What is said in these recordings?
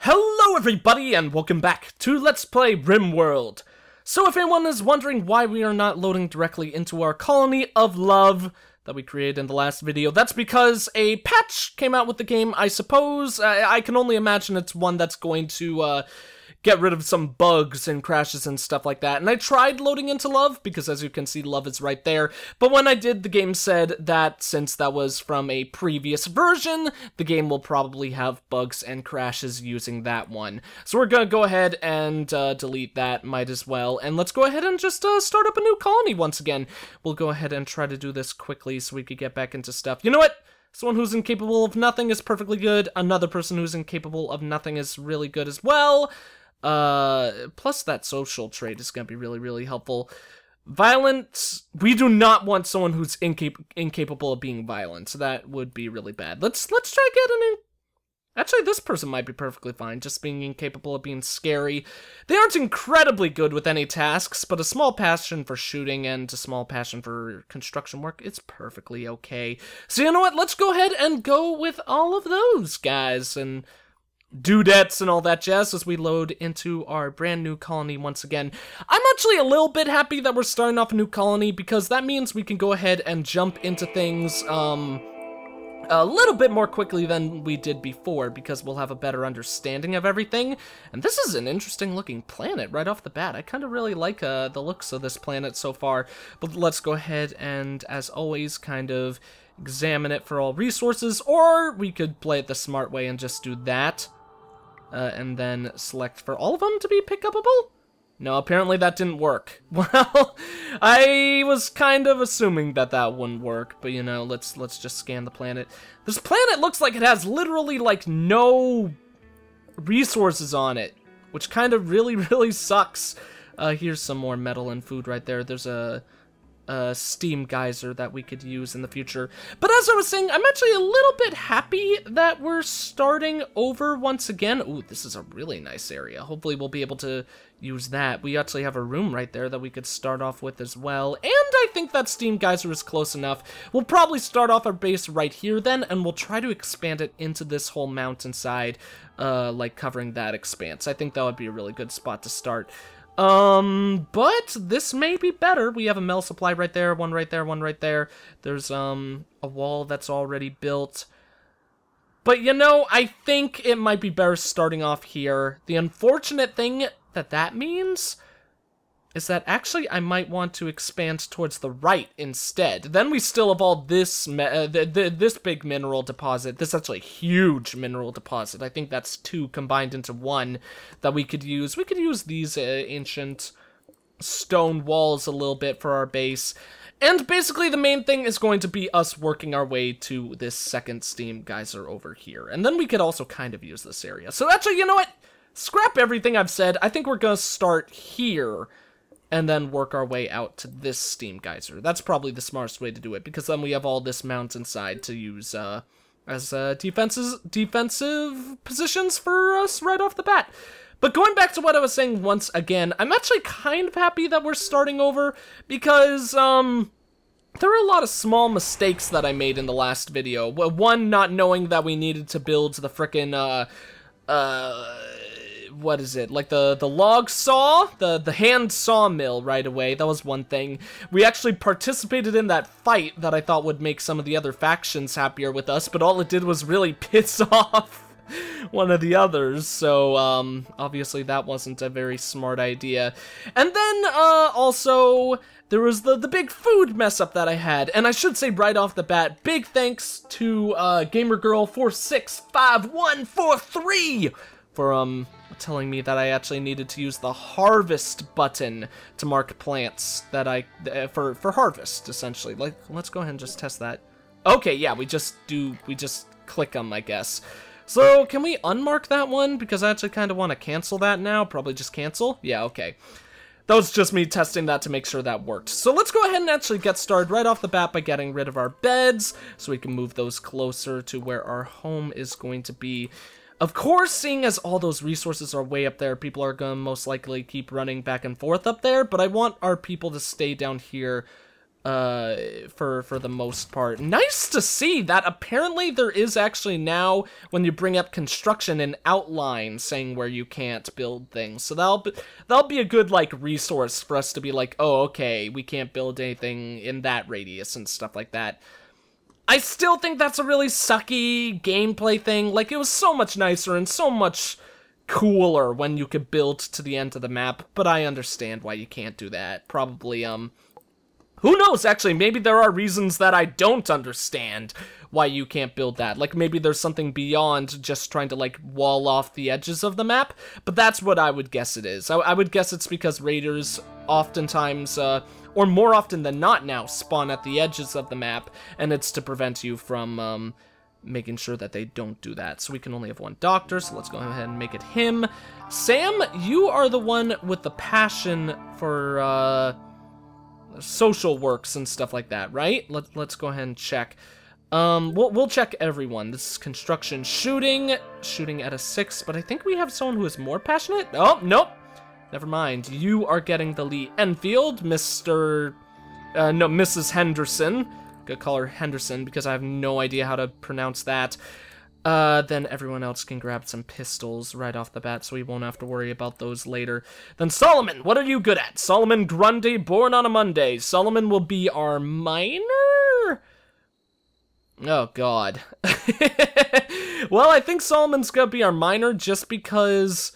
Hello everybody and welcome back to Let's Play RimWorld. So if anyone is wondering why we are not loading directly into our colony of love that we created in the last video, that's because a patch came out with the game, I suppose. I can only imagine it's one that's going to get rid of some bugs and crashes and stuff like that. And I tried loading into love, because as you can see, love is right there. But when I did, the game said that since that was from a previous version, the game will probably have bugs and crashes using that one. So we're gonna go ahead and delete that, might as well. And let's go ahead and just start up a new colony once again. We'll go ahead and try to do this quickly so we could get back into stuff. You know what? Someone who's incapable of nothing is perfectly good. Another person who's incapable of nothing is really good as well. Plus that social trait is gonna be really helpful. Violent, we do not want someone who's incapable of being violent, so that would be really bad. Let's try getting actually, this person might be perfectly fine, just being incapable of being scary. They aren't incredibly good with any tasks, but a small passion for shooting and a small passion for construction work, it's perfectly okay. So you know what, let's go ahead and go with all of those guys, and dudettes and all that jazz as we load into our brand new colony once again. I'm actually a little bit happy that we're starting off a new colony, because that means we can go ahead and jump into things a little bit more quickly than we did before, because we'll have a better understanding of everything. And this is an interesting looking planet right off the bat. I kind of really like the looks of this planet so far. But let's go ahead and, as always, kind of examine it for all resources, or we could play it the smart way and just do that. And then select for all of them to be pick-upable? No, apparently that didn't work. Well, I was kind of assuming that that wouldn't work, but you know, let's just scan the planet. This planet looks like it has literally, like, no resources on it, which kind of really sucks. Here's some more metal and food right there. There's a steam geyser that we could use in the future. But as I was saying, I'm actually a little bit happy that we're starting over once again. Ooh, this is a really nice area. Hopefully we'll be able to use that. We actually have a room right there that we could start off with as well. And I think that steam geyser is close enough. We'll probably start off our base right here then, and we'll try to expand it into this whole mountainside, like covering that expanse. I think that would be a really good spot to start. But this may be better. We have a metal supply right there, one right there, one right there. There's, a wall that's already built. But, you know, I think it might be better starting off here. The unfortunate thing that means is that actually I might want to expand towards the right instead. Then we still have all this, this big mineral deposit. This is actually a huge mineral deposit. I think that's two combined into one that we could use. We could use these ancient stone walls a little bit for our base. And basically the main thing is going to be us working our way to this second steam geyser over here. And then we could also kind of use this area. So actually, you know what? Scrap everything I've said. I think we're going to start here and then work our way out to this steam geyser. That's probably the smartest way to do it, because then we have all this mountainside to use as defensive positions for us right off the bat. But going back to what I was saying once again, I'm actually kind of happy that we're starting over, because there were a lot of small mistakes that I made in the last video. One, not knowing that we needed to build the frickin' what is it, like the log saw, the hand sawmill right away. That was one thing. We actually participated in that fight that I thought would make some of the other factions happier with us, but all it did was really piss off one of the others, so obviously that wasn't a very smart idea. And then also there was the big food mess up that I had, and I should say right off the bat, big thanks to GamerGirl465143 for telling me that I actually needed to use the harvest button to mark plants that for harvest, essentially. Like, let's go ahead and just test that. Okay, yeah, we just click them, I guess. So can we unmark that one? Because I actually kind of want to cancel that now. Probably just cancel. Yeah, okay. That was just me testing that to make sure that worked. So let's go ahead and actually get started right off the bat by getting rid of our beds, so we can move those closer to where our home is going to be. Of course, seeing as all those resources are way up there, people are going to most likely keep running back and forth up there, but I want our people to stay down here for the most part. Nice to see that apparently there is actually now, when you bring up construction, an outline saying where you can't build things. So that'll be a good, like, resource for us to be like, oh, okay, we can't build anything in that radius and stuff like that. I still think that's a really sucky gameplay thing. Like, it was so much nicer and so much cooler when you could build to the end of the map, but I understand why you can't do that. Probably, who knows, actually, maybe there are reasons that I don't understand why you can't build that. Like, maybe there's something beyond just trying to, like, wall off the edges of the map, but that's what I would guess it is. I would guess it's because raiders oftentimes, or more often than not now, spawn at the edges of the map, and it's to prevent you from, making sure that they don't do that. So we can only have one doctor, so let's go ahead and make it him. Sam, you are the one with the passion for, social works and stuff like that, right? Let's go ahead and check. We'll check everyone. This is construction, shooting at a 6, but I think we have someone who is more passionate. Oh, nope. Never mind. You are getting the Lee Enfield, Mrs. Henderson. Gonna call her Henderson because I have no idea how to pronounce that. Then everyone else can grab some pistols right off the bat, so we won't have to worry about those later. Then Solomon, what are you good at? Solomon Grundy, born on a Monday. Solomon will be our miner? Oh, God. Well, I think Solomon's gonna be our miner just because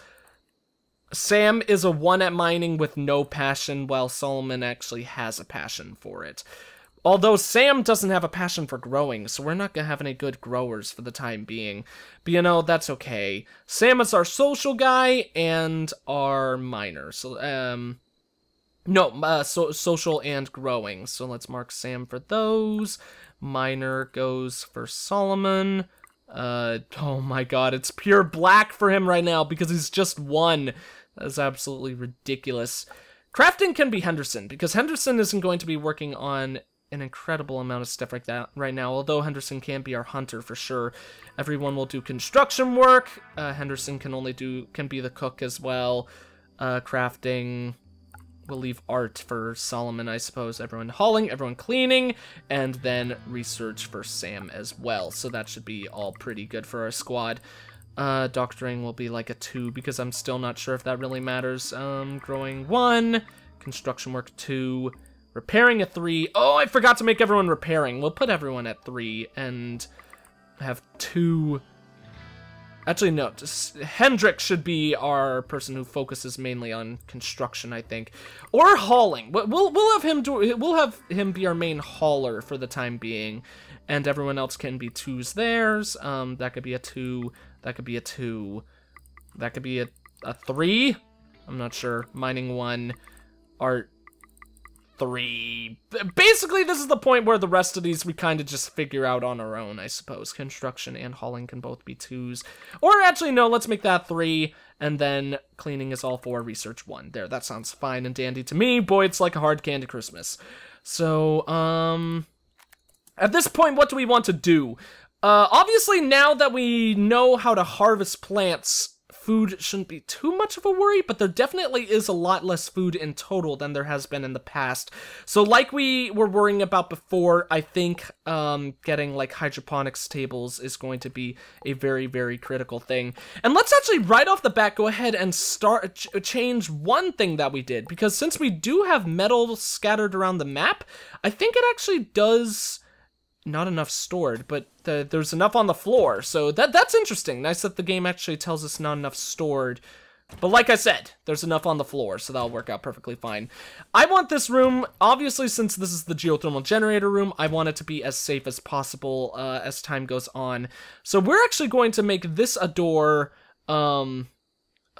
Sam is a 1 at mining with no passion, while Solomon actually has a passion for it. Although Sam doesn't have a passion for growing, so we're not gonna have any good growers for the time being. But you know, that's okay. Sam is our social guy and our miner. So, social and growing. So let's mark Sam for those. Miner goes for Solomon. Oh my god, it's pure black for him right now because he's just 1. That is absolutely ridiculous. Crafting can be Henderson, because Henderson isn't going to be working on an incredible amount of stuff like that right now, although Henderson can be our hunter for sure. Everyone will do construction work. Henderson can be the cook as well. Crafting, we'll leave art for Solomon, I suppose. Everyone hauling, everyone cleaning, and then research for Sam as well. So that should be all pretty good for our squad. Doctoring will be like a 2 because I'm still not sure if that really matters. Growing 1, construction work 2, repairing a 3. Oh, I forgot to make everyone repairing. We'll put everyone at 3 and have 2. Actually, no. Hendrik should be our person who focuses mainly on construction, I think, or hauling. We'll have him do. We'll have him be our main hauler for the time being, and everyone else can be 2s theirs. That could be a 2. That could be a 2. That could be a 3. I'm not sure. Mining 1, art 3. Basically, this is the point where the rest of these we kind of just figure out on our own, I suppose. Construction and hauling can both be 2s. Or actually, no, let's make that 3. And then cleaning is all 4, research 1. There, that sounds fine and dandy to me. Boy, it's like a hard candy Christmas. So, at this point, what do we want to do? Obviously, now that we know how to harvest plants, food shouldn't be too much of a worry, but there definitely is a lot less food in total than there has been in the past. So like we were worrying about before, I think getting like hydroponics tables is going to be a very, very critical thing. And let's actually right off the bat go ahead and change one thing that we did, because since we do have metal scattered around the map, I think it actually does not enough stored, but there's enough on the floor, so that's interesting. Nice that the game actually tells us not enough stored, but like I said, there's enough on the floor, so that'll work out perfectly fine. I want this room, obviously since this is the geothermal generator room, I want it to be as safe as possible as time goes on. So we're actually going to make this a door.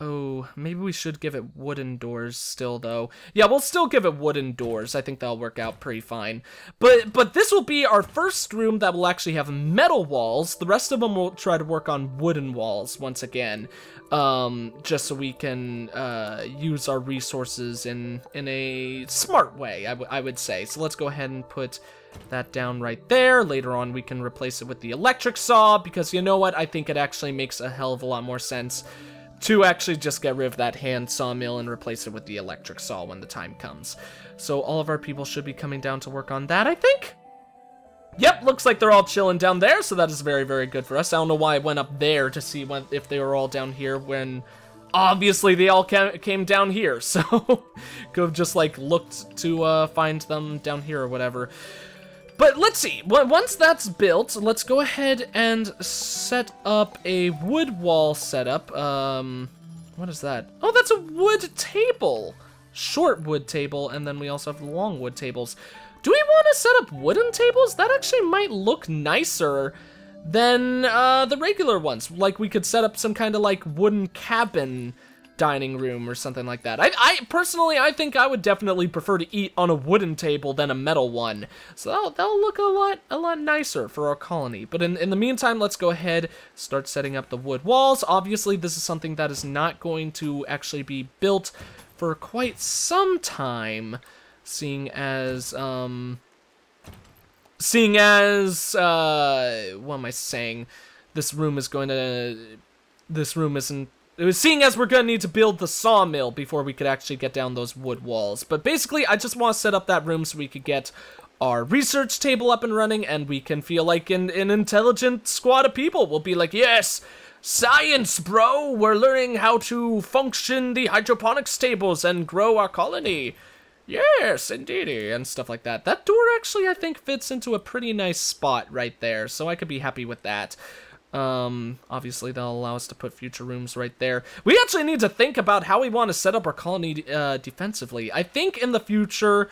Oh, maybe we should give it wooden doors still, though. Yeah, we'll still give it wooden doors. I think that'll work out pretty fine. But this will be our first room that will actually have metal walls. The rest of them will try to work on wooden walls once again, just so we can use our resources in a smart way, I would say. So let's go ahead and put that down right there. Later on, we can replace it with the electric saw, because you know what? I think it actually makes a hell of a lot more sense to actually just get rid of that hand sawmill and replace it with the electric saw when the time comes. So all of our people should be coming down to work on that, I think. Yep, looks like they're all chilling down there, so that is very, very good for us. I don't know why I went up there to see if they were all down here when obviously they all came down here. So could have just like looked to find them down here or whatever. But let's see, once that's built, let's go ahead and set up a wood wall setup. What is that? Oh, that's a wood table. Short wood table, and then we also have long wood tables. Do we want to set up wooden tables? That actually might look nicer than the regular ones. Like, we could set up some kind of like wooden cabin dining room or something like that. I personally, I think I would definitely prefer to eat on a wooden table than a metal one. So that'll look a lot nicer for our colony. But in the meantime, let's go ahead, start setting up the wood walls. Obviously, this is something that is not going to actually be built for quite some time, seeing as what am I saying? Seeing as we're gonna need to build the sawmill before we could actually get down those wood walls. But basically, I just want to set up that room so we could get our research table up and running, and we can feel like an intelligent squad of people. We'll be like, yes, science, bro! We're learning how to function the hydroponics tables and grow our colony. Yes, indeedy, and stuff like that. That door actually, I think, fits into a pretty nice spot right there, so I could be happy with that. Obviously, that'll allow us to put future rooms right there. We actually need to think about how we want to set up our colony defensively. I think in the future,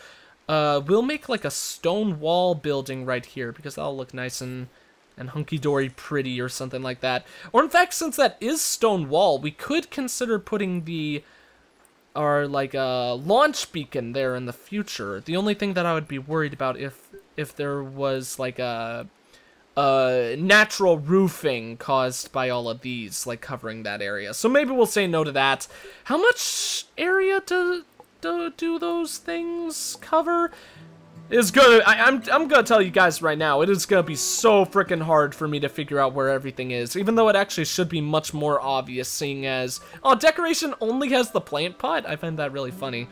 we'll make like a stone wall building right here, because that'll look nice and hunky-dory pretty or something like that. Or in fact, since that is stone wall, we could consider putting our launch beacon there in the future. The only thing that I would be worried about if there was like a natural roofing caused by all of these, like covering that area. So maybe we'll say no to that. How much area do those things cover? It's gonna, I'm gonna tell you guys right now, it is gonna be so freaking hard for me to figure out where everything is, even though it actually should be much more obvious, seeing as, oh, decoration only has the plant pot? I find that really funny.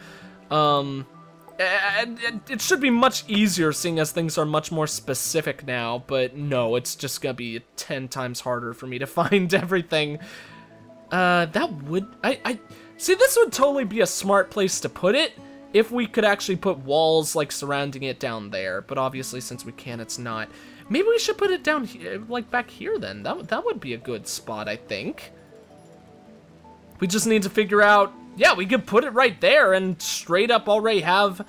It should be much easier, seeing as things are much more specific now, but no, it's just gonna be 10 times harder for me to find everything. That would, see, this would totally be a smart place to put it, if we could actually put walls, like, surrounding it down there, but obviously, since we can't, it's not. Maybe we should put it down here, like, back here, then. That would be a good spot, I think. We just need to figure out, yeah, we could put it right there and straight up already have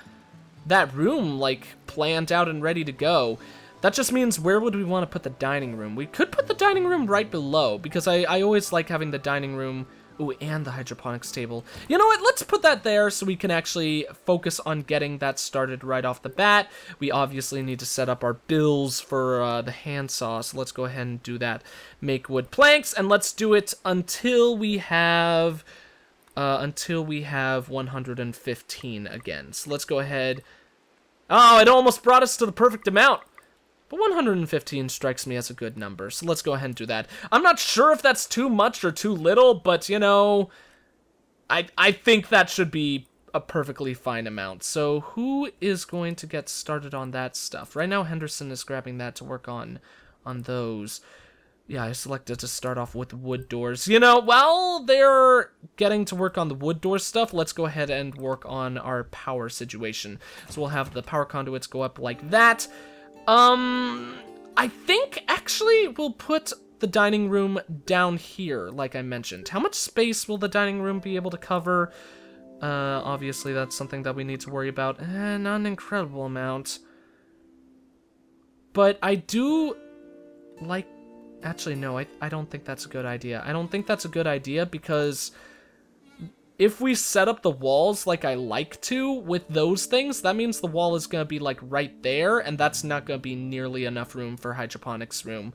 that room, like, planned out and ready to go. That just means, where would we want to put the dining room? We could put the dining room right below, because I always like having the dining room. Ooh, and the hydroponics table. You know what? Let's put that there so we can actually focus on getting that started right off the bat. We obviously need to set up our bills for the handsaw, so let's go ahead and do that. Make wood planks, and let's do it until we have 115 again. So let's go ahead. Oh, it almost brought us to the perfect amount. But 115 strikes me as a good number, so let's go ahead and do that. I'm not sure if that's too much or too little, but, you know, I think that should be a perfectly fine amount. So who is going to get started on that stuff? Right now, Henderson is grabbing that to work on those. Yeah, I selected to start off with wood doors. You know, while they're getting to work on the wood door stuff, let's go ahead and work on our power situation. So we'll have the power conduits go up like that. I think, actually, we'll put the dining room down here, like I mentioned. How much space will the dining room be able to cover? Obviously, that's something that we need to worry about. Not an incredible amount. But I do like... Actually, no, I don't think that's a good idea. I don't think that's a good idea because... if we set up the walls like I like to with those things, that means the wall is going to be like right there, and that's not going to be nearly enough room for hydroponics room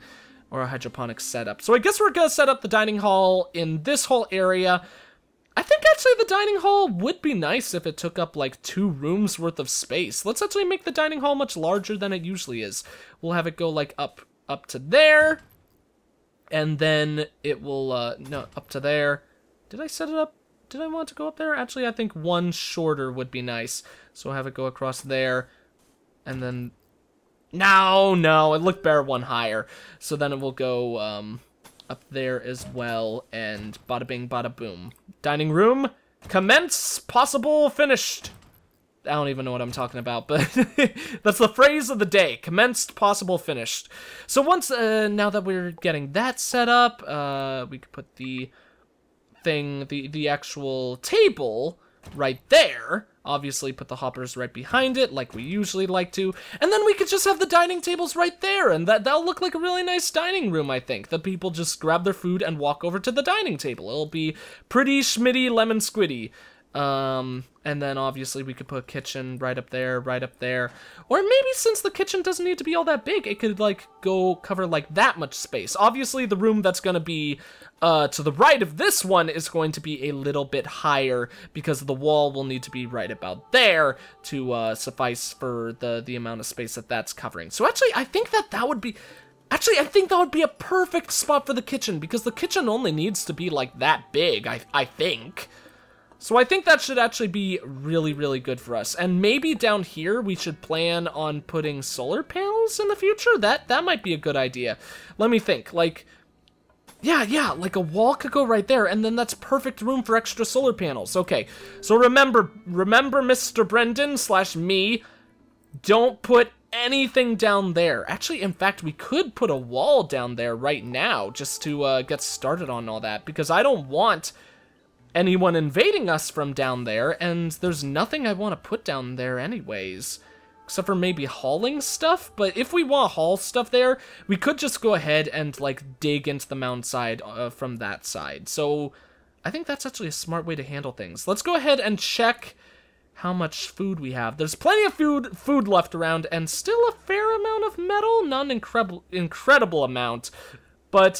or a hydroponics setup. So I guess we're going to set up the dining hall in this whole area. I think actually the dining hall would be nice if it took up like 2 rooms worth of space. Let's actually make the dining hall much larger than it usually is. We'll have it go like up to there, and then it will, no, up to there. Did I set it up? Did I want to go up there? Actually, I think one shorter would be nice. So have it go across there. And then... No, it looked better one higher. So then it will go up there as well. And bada bing, bada boom. Dining room, commence, possible, finished. I don't even know what I'm talking about, but that's the phrase of the day. Commenced, possible, finished. So once, now that we're getting that set up, we could put the thing, the actual table right there. Obviously put the hoppers right behind it, like we usually like to. And then we could just have the dining tables right there, and that'll look like a really nice dining room, I think. The people just grab their food and walk over to the dining table. It'll be pretty schmitty lemon squiddy. And then obviously we could put a kitchen right up there. Or maybe since the kitchen doesn't need to be all that big, it could like go cover like that much space. Obviously the room that's gonna be to the right of this one is going to be a little bit higher because the wall will need to be right about there to suffice for the amount of space that's covering. So actually I think that would be... Actually, I think that would be a perfect spot for the kitchen because the kitchen only needs to be like that big, I think. So I think that should actually be really, really good for us. And maybe down here we should plan on putting solar panels in the future? That might be a good idea. Let me think. Like, yeah, like a wall could go right there, and then that's perfect room for extra solar panels. Okay, so remember Mr. Brendan / me, don't put anything down there. Actually, in fact, we could put a wall down there right now just to get started on all that, because I don't want anyone invading us from down there, and there's nothing I want to put down there anyways, except for maybe hauling stuff. But if we want to haul stuff there, we could just go ahead and like dig into the mountainside from that side. So I think that's actually a smart way to handle things. Let's go ahead and check how much food we have. There's plenty of food left around, and still a fair amount of metal. Not an incredible amount, but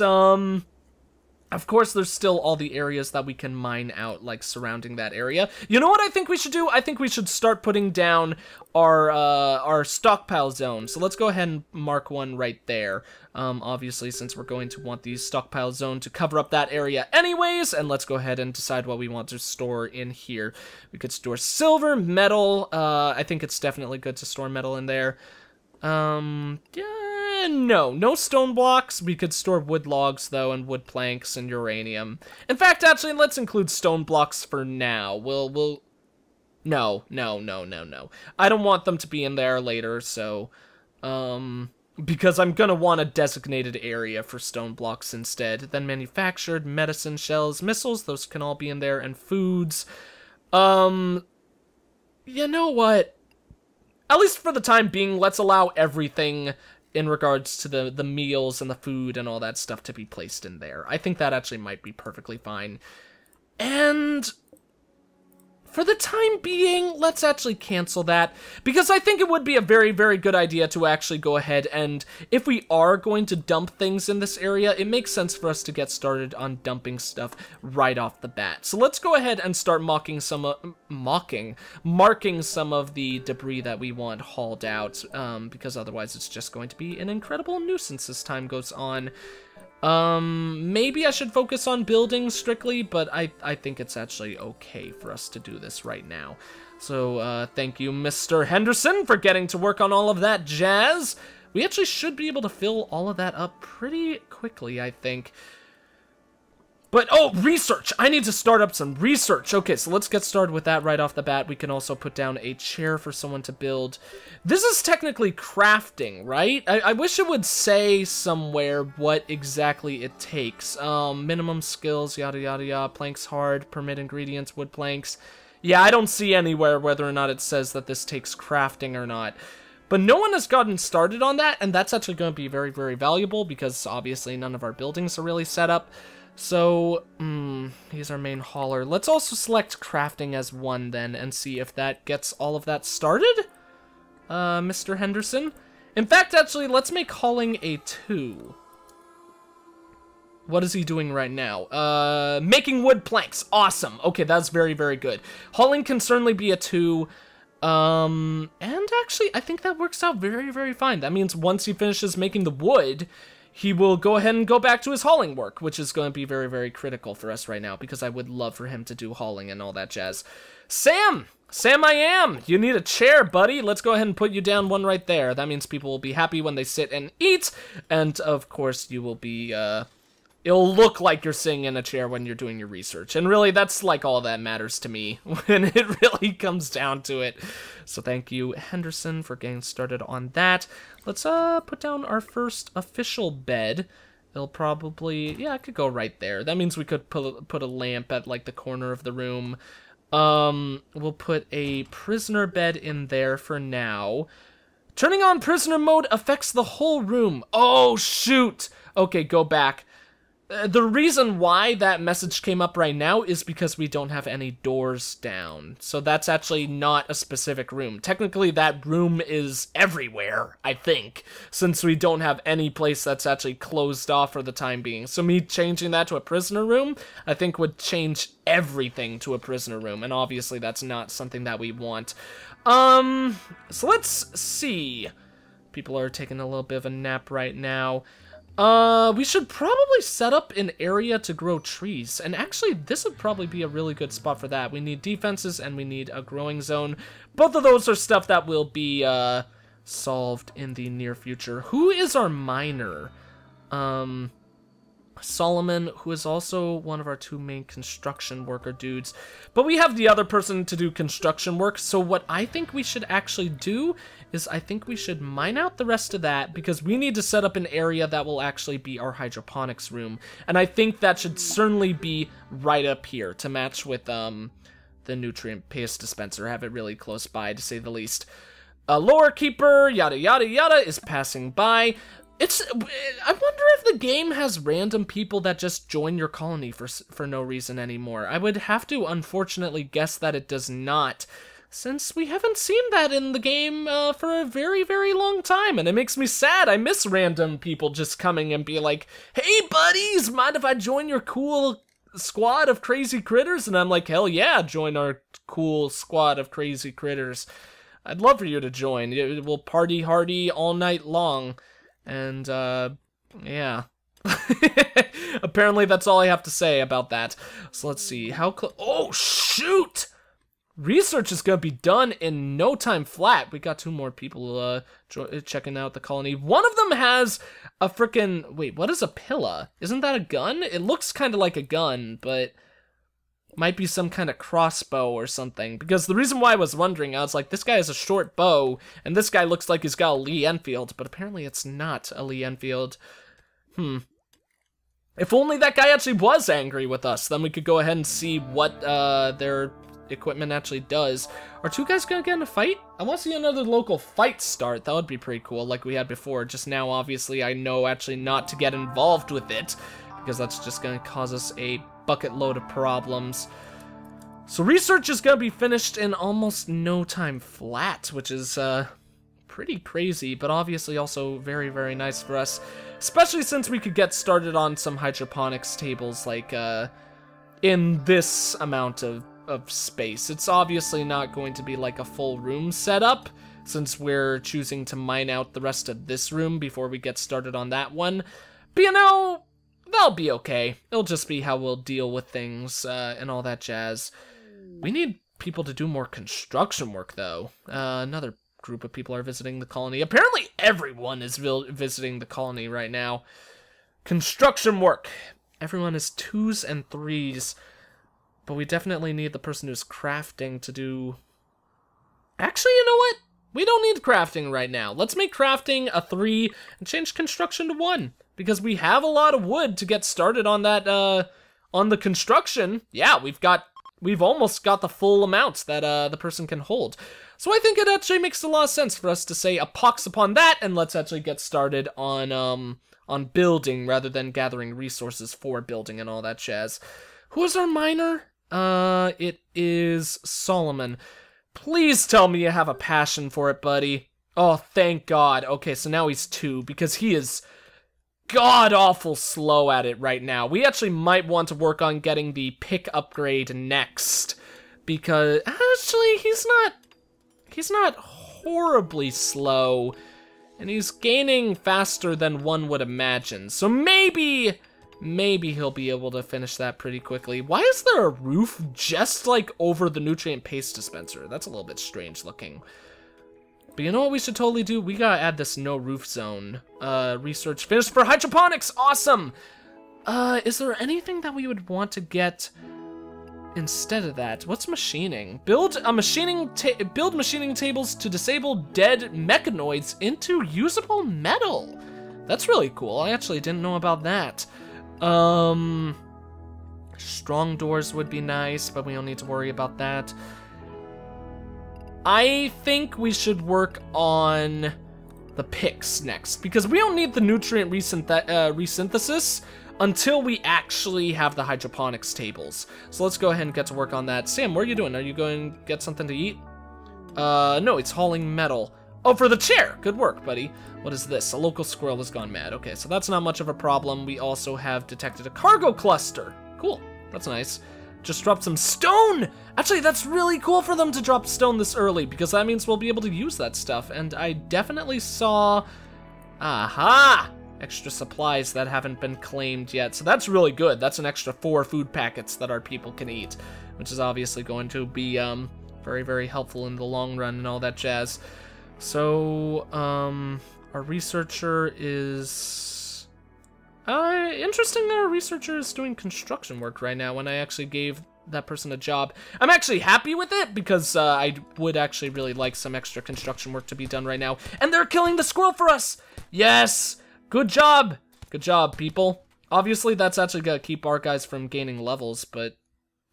of course, there's still all the areas that we can mine out, like, surrounding that area. You know what I think we should do? I think we should start putting down our stockpile zone. So let's go ahead and mark one right there. Obviously, since we're going to want the stockpile zone to cover up that area anyways, and let's go ahead and decide what we want to store in here. We could store silver, metal. I think it's definitely good to store metal in there. Yeah, no stone blocks. We could store wood logs, though, and wood planks and uranium. In fact, actually, let's include stone blocks for now. No. I don't want them to be in there later, so, because I'm gonna want a designated area for stone blocks instead. Then manufactured, medicine shells, missiles, those can all be in there, and foods. You know what? At least for the time being, let's allow everything in regards to the meals and the food and all that stuff to be placed in there. I think that actually might be perfectly fine. And for the time being, let's actually cancel that, because I think it would be a very, very good idea to actually go ahead and, if we are going to dump things in this area, it makes sense for us to get started on dumping stuff right off the bat. So let's go ahead and start marking some of the debris that we want hauled out, because otherwise it's just going to be an incredible nuisance as time goes on. Maybe I should focus on building strictly, but I think it's actually okay for us to do this right now. So, thank you, Mr. Henderson, for getting to work on all of that jazz. We actually should be able to fill all of that up pretty quickly, I think. But, oh, research! I need to start up some research. Okay, so let's get started with that right off the bat. We can also put down a chair for someone to build. This is technically crafting, right? I wish it would say somewhere what exactly it takes. Minimum skills, yada yada yada, planks hard, permit ingredients, wood planks. Yeah, I don't see anywhere whether or not it says that this takes crafting or not. But no one has gotten started on that, and that's actually going to be very, very valuable, because obviously none of our buildings are really set up. So, he's our main hauler. Let's also select crafting as one then, and see if that gets all of that started, Mr. Henderson. In fact, actually, let's make hauling a 2. What is he doing right now? Making wood planks. Awesome. Okay, that's very, very good. Hauling can certainly be a 2. And actually, I think that works out very, very fine. That means once he finishes making the wood, he will go ahead and go back to his hauling work, which is going to be very, very critical for us right now, because I would love for him to do hauling and all that jazz. Sam! Sam I am! You need a chair, buddy. Let's go ahead and put you down one right there. That means people will be happy when they sit and eat, and of course you will be, it'll look like you're sitting in a chair when you're doing your research. And really, that's like all that matters to me when it really comes down to it. So thank you, Henderson, for getting started on that. Let's put down our first official bed. It'll probably, yeah, it could go right there. That means we could put a lamp at like the corner of the room. We'll put a prisoner bed in there for now. Turning on prisoner mode affects the whole room. Oh, shoot. Okay, go back. The reason why that message came up right now is because we don't have any doors down. So that's actually not a specific room. Technically, that room is everywhere, I think, since we don't have any place that's actually closed off for the time being. So me changing that to a prisoner room, I think would change everything to a prisoner room, and obviously that's not something that we want. So let's see. People are taking a little bit of a nap right now. We should probably set up an area to grow trees, and actually this would probably be a really good spot for that. We need defenses and we need a growing zone. Both of those are stuff that will be solved in the near future. Who is our miner? Solomon, who is also one of our two main construction worker dudes. But we have the other person to do construction work, so what I think we should actually do is I think we should mine out the rest of that, because we need to set up an area that will actually be our hydroponics room. And I think that should certainly be right up here to match with the nutrient paste dispenser, have it really close by, to say the least. A lore keeper, yada yada yada, is passing by. I wonder if the game has random people that just join your colony for no reason anymore. I would have to unfortunately guess that it does not, since we haven't seen that in the game for a very, very long time, and it makes me sad. I miss random people just coming and be like, hey buddies, mind if I join your cool squad of crazy critters? And I'm like, hell yeah, join our cool squad of crazy critters. I'd love for you to join. We'll party hardy all night long. And, yeah. Apparently that's all I have to say about that. So let's see, oh, shoot! Research is gonna be done in no time flat. We got two more people, checking out the colony. One of them has a frickin', wait, what is a pilla? Isn't that a gun? It looks kind of like a gun, but might be some kind of crossbow or something. Because the reason why I was wondering, I was like, this guy has a short bow, and this guy looks like he's got a Lee Enfield, but apparently it's not a Lee Enfield. If only that guy actually was angry with us, then we could go ahead and see what their equipment actually does. Are two guys gonna get in a fight? I want to see another local fight start. That would be pretty cool, like we had before. Just now, obviously, I know actually not to get involved with it, because that's just gonna cause us a bucket load of problems. So research is gonna be finished in almost no time flat, which is pretty crazy, but obviously also very, very nice for us, especially since we could get started on some hydroponics tables like in this amount of space. It's obviously not going to be like a full room setup, since we're choosing to mine out the rest of this room before we get started on that one, but you know, that'll be okay. It'll just be how we'll deal with things, and all that jazz. We need people to do more construction work, though. Another group of people are visiting the colony. Apparently everyone is visiting the colony right now. Construction work. Everyone is 2s and 3s. But we definitely need the person who's crafting to do... Actually, you know what? We don't need crafting right now. Let's make crafting a 3 and change construction to 1. Because we have a lot of wood to get started on that, on the construction. Yeah, we've almost got the full amounts that, the person can hold. So I think it actually makes a lot of sense for us to say a pox upon that, and let's actually get started on building rather than gathering resources for building and all that jazz. Who is our miner? It is Solomon. Please tell me you have a passion for it, buddy. Oh, thank God. Okay, so now he's 2, because he is god-awful slow at it right now. We actually might want to work on getting the pick upgrade next, because actually he's not horribly slow. And he's gaining faster than one would imagine. So maybe he'll be able to finish that pretty quickly. Why is there a roof just like over the nutrient paste dispenser? That's a little bit strange looking. But you know what we should totally do? We gotta add this no roof zone. Research finished for hydroponics. Awesome. Is there anything that we would want to get instead of that? What's machining? Build machining tables to disable dead mechanoids into usable metal. That's really cool. I actually didn't know about that. Strong doors would be nice, but we don't need to worry about that. I think we should work on the picks next, because we don't need the nutrient resynthesis until we actually have the hydroponics tables. So let's go ahead and get to work on that. Sam, what are you doing? Are you going to get something to eat? No, it's hauling metal. Oh, for the chair. Good work, buddy. What is this? A local squirrel has gone mad. Okay, so that's not much of a problem. We also have detected a cargo cluster. Cool. That's nice. Just dropped some stone. Actually, that's really cool for them to drop stone this early, because that means we'll be able to use that stuff. And I definitely saw... Aha! Extra supplies that haven't been claimed yet. So that's really good. That's an extra 4 food packets that our people can eat, which is obviously going to be very, very helpful in the long run and all that jazz. So, our researcher is... interesting that our researcher is doing construction work right now when I actually gave that person a job. I'm actually happy with it because I would actually really like some extra construction work to be done right now. And they're killing the squirrel for us! Yes! Good job! Good job, people. Obviously, that's actually gonna keep our guys from gaining levels, but...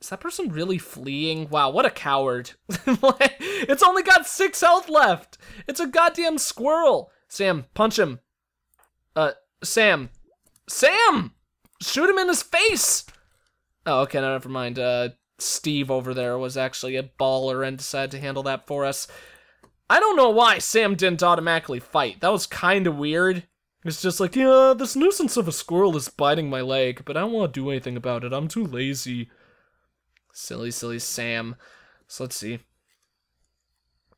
Is that person really fleeing? Wow, what a coward. It's only got 6 health left! It's a goddamn squirrel! Sam, punch him. Sam! Sam! Shoot him in his face! Oh, okay, no, never mind. Steve over there was actually a baller and decided to handle that for us. I don't know why Sam didn't automatically fight. That was kind of weird. It's just like, yeah, this nuisance of a squirrel is biting my leg, but I don't want to do anything about it. I'm too lazy. Silly, silly Sam. So let's see.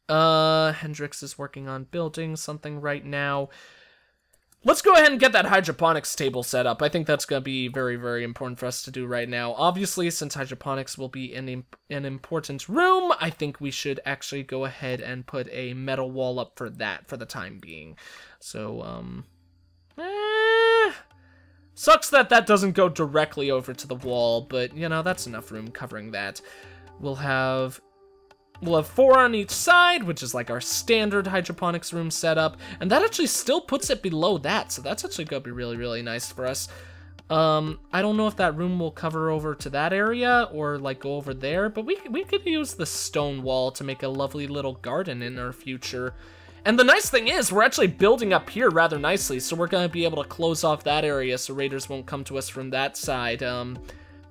Hendrix is working on building something right now. Let's go ahead and get that hydroponics table set up. I think that's going to be very, very important for us to do right now. Obviously, since hydroponics will be in an important room, I think we should actually go ahead and put a metal wall up for that for the time being. So, sucks that that doesn't go directly over to the wall, but, you know, that's enough room covering that. We'll have 4 on each side, which is like our standard hydroponics room setup, and that actually still puts it below that, so that's actually gonna be really, really nice for us. I don't know if that room will cover over to that area or like go over there, but we could use the stone wall to make a lovely little garden in our future. And the nice thing is, we're actually building up here rather nicely, so we're gonna be able to close off that area so raiders won't come to us from that side,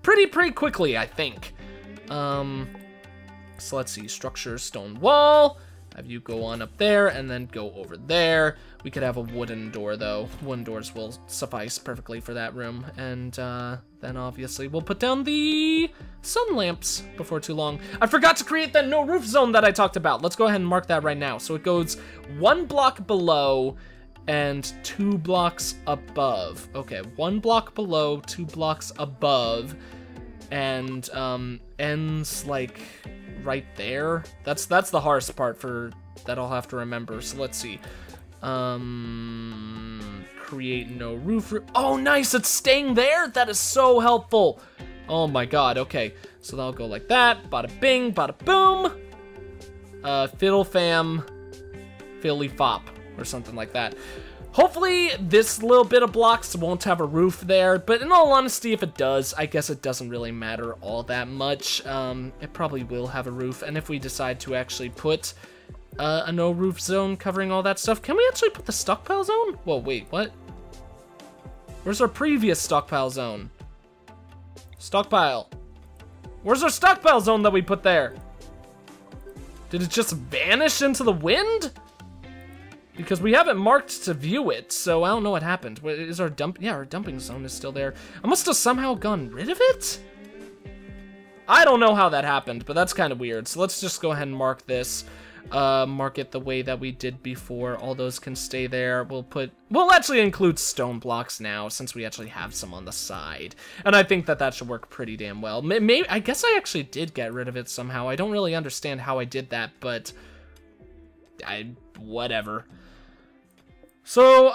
pretty quickly, I think. So let's see, structure, stone wall, have you go on up there, and then go over there. We could have a wooden door, though. Wooden doors will suffice perfectly for that room. And then obviously we'll put down the sun lamps before too long. I forgot to create that no roof zone that I talked about. Let's go ahead and mark that right now. So it goes 1 block below and 2 blocks above. Okay, 1 block below, 2 blocks above, and ends like right there. That's the hardest part that I'll have to remember. So let's see. Create no roof. Oh, nice, it's staying there. That is so helpful. Oh my god. Okay, so that'll go like that. Bada bing, bada boom. Fiddle fam, fiddly fop, or something like that. Hopefully this little bit of blocks won't have a roof there, but in all honesty, if it does, I guess it doesn't really matter all that much. It probably will have a roof, and if we decide to actually put a no roof zone covering all that stuff, can we actually put the stockpile zone? Whoa, wait, what? Where's our previous stockpile zone? Stockpile. Where's our stockpile zone that we put there? Did it just vanish into the wind? Because we haven't marked to view it, so I don't know what happened. Is our our dumping zone is still there. I must have somehow gotten rid of it? I don't know how that happened, but that's kind of weird. So let's just go ahead and mark this. mark it the way that we did before. All those can stay there. We'll actually include stone blocks now, since we actually have some on the side. And I think that should work pretty damn well. Maybe, I guess I actually did get rid of it somehow. I don't really understand how I did that, but whatever. So,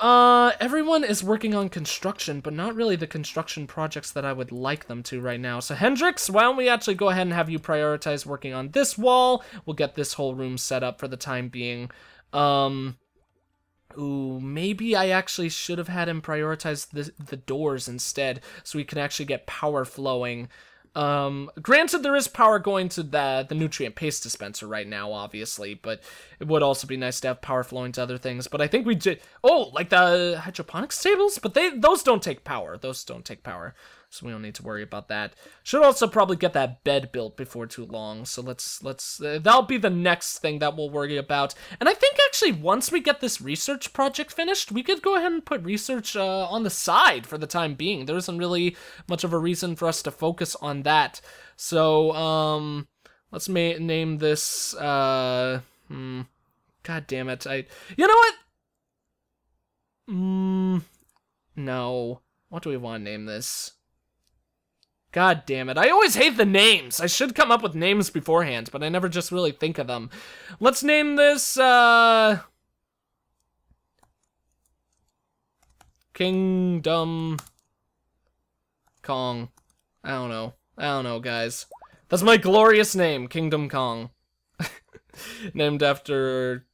everyone is working on construction, but not really the construction projects that I would like them to right now. So, Hendrix, why don't we actually go ahead and have you prioritize working on this wall? We'll get this whole room set up for the time being. Ooh, maybe I actually should have had him prioritize the doors instead, so we can actually get power flowing. Granted, there is power going to the nutrient paste dispenser right now, obviously, but it would also be nice to have power flowing to other things. But I think we did. Oh, like the hydroponics tables, but those don't take power. Those don't take power, so we don't need to worry about that. Should also probably get that bed built before too long. So let's that'll be the next thing that we'll worry about. And I think actually once we get this research project finished, we could go ahead and put research on the side for the time being. There isn't really much of a reason for us to focus on that. So let's name this God damn it. You know what? No. What do we want to name this? God damn it. I always hate the names. I should come up with names beforehand, but I never just really think of them. Let's name this, Kingdom Kong. I don't know, guys. That's my glorious name, Kingdom Kong. Named after...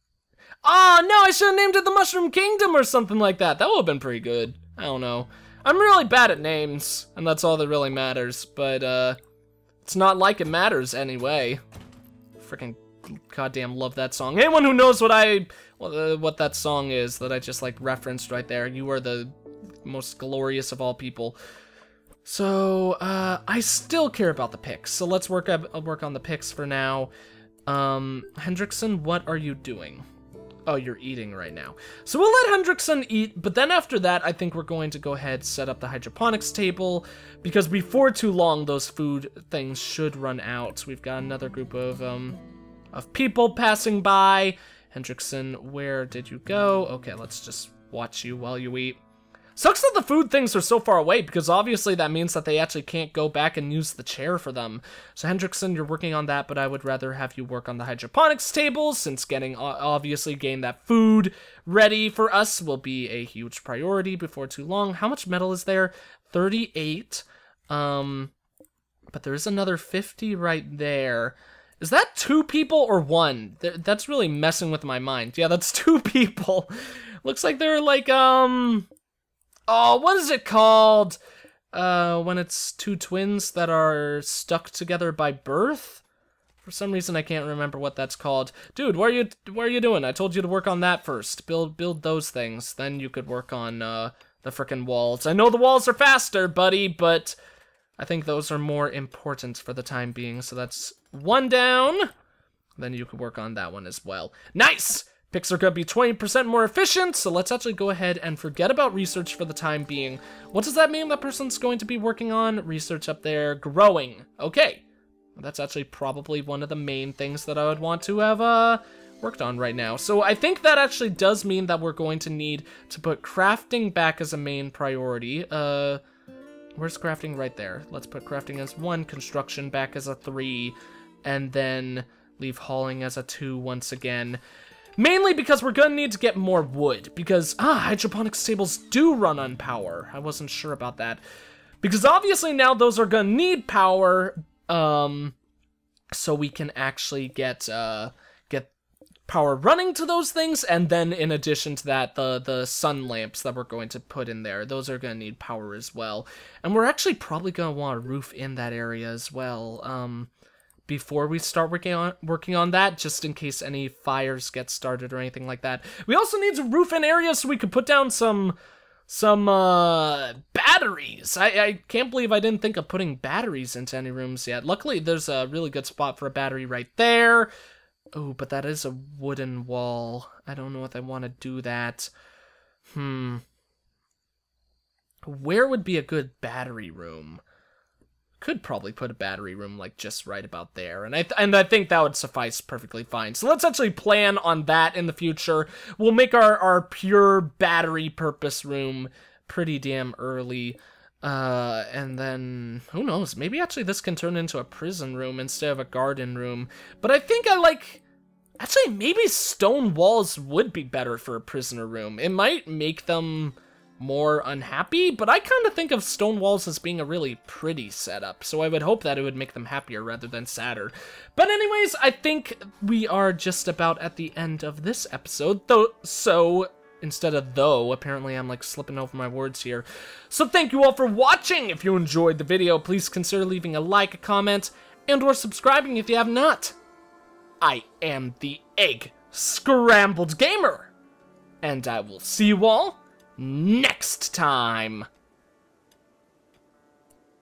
Oh, no, I should have named it the Mushroom Kingdom or something like that. That would have been pretty good. I don't know. I'm really bad at names, and that's all that really matters, but, it's not like it matters anyway. Freaking goddamn love that song. Anyone who knows what that song is that I just, like, referenced right there, you are the most glorious of all people. So, I still care about the picks, so let's work on the picks for now. Hendrickson, what are you doing? Oh, you're eating right now. So we'll let Hendrickson eat, but then after that, I think we're going to go ahead, set up the hydroponics table, because before too long, those food things should run out. We've got another group of people passing by. Hendrickson, where did you go? Okay, let's just watch you while you eat. Sucks that the food things are so far away, because obviously that means that they actually can't go back and use the chair for them. So Hendrickson, you're working on that, but I would rather have you work on the hydroponics table, since obviously getting that food ready for us will be a huge priority before too long. How much metal is there? 38. But there's another 50 right there. Is that 2 people or 1? That's really messing with my mind. Yeah, that's 2 people. Looks like they're like, oh, what is it called? When it's 2 twins that are stuck together by birth? For some reason, I can't remember what that's called. Dude, what are you doing? I told you to work on that first. Build those things. Then you could work on, the frickin' walls. I know the walls are faster, buddy, but I think those are more important for the time being. So that's 1 down. Then you could work on that one as well. Nice! Picks are going to be 20% more efficient, so let's actually go ahead and forget about research for the time being. What does that mean that person's going to be working on? Research up there, growing. Okay. That's actually probably one of the main things that I would want to have worked on right now. So I think that actually does mean that we're going to need to put crafting back as a main priority. Where's crafting? Right there. Let's put crafting as 1, construction back as a 3, and then leave hauling as a 2 once again. Mainly because we're gonna need to get more wood, because, hydroponics tables do run on power. I wasn't sure about that. Because obviously now those are gonna need power, so we can actually get power running to those things, and then in addition to that, the sun lamps that we're going to put in there, those are gonna need power as well. And we're actually probably gonna want a roof in that area as well, before we start working on that, just in case any fires get started or anything like that. We also need to roof an area so we could put down some batteries. I can't believe I didn't think of putting batteries into any rooms yet. Luckily, there's a really good spot for a battery right there. Oh, but that is a wooden wall. I don't know if I want to do that. Where would be a good battery room? could probably put a battery room, like, just right about there. And I think that would suffice perfectly fine. So let's actually plan on that in the future. We'll make our pure battery purpose room pretty damn early. And then, who knows, maybe actually this can turn into a prison room instead of a garden room. But I think I like... Actually, maybe stone walls would be better for a prisoner room. It might make them more unhappy, but I kind of think of stone walls as being a really pretty setup, so I would hope that it would make them happier rather than sadder. But anyways, I think we are just about at the end of this episode, instead of though, apparently I'm like slipping over my words here. So thank you all for watching. If you enjoyed the video, please consider leaving a like, a comment, and or subscribing if you have not. I am the EggScrambledGamer, and I will see you all next time.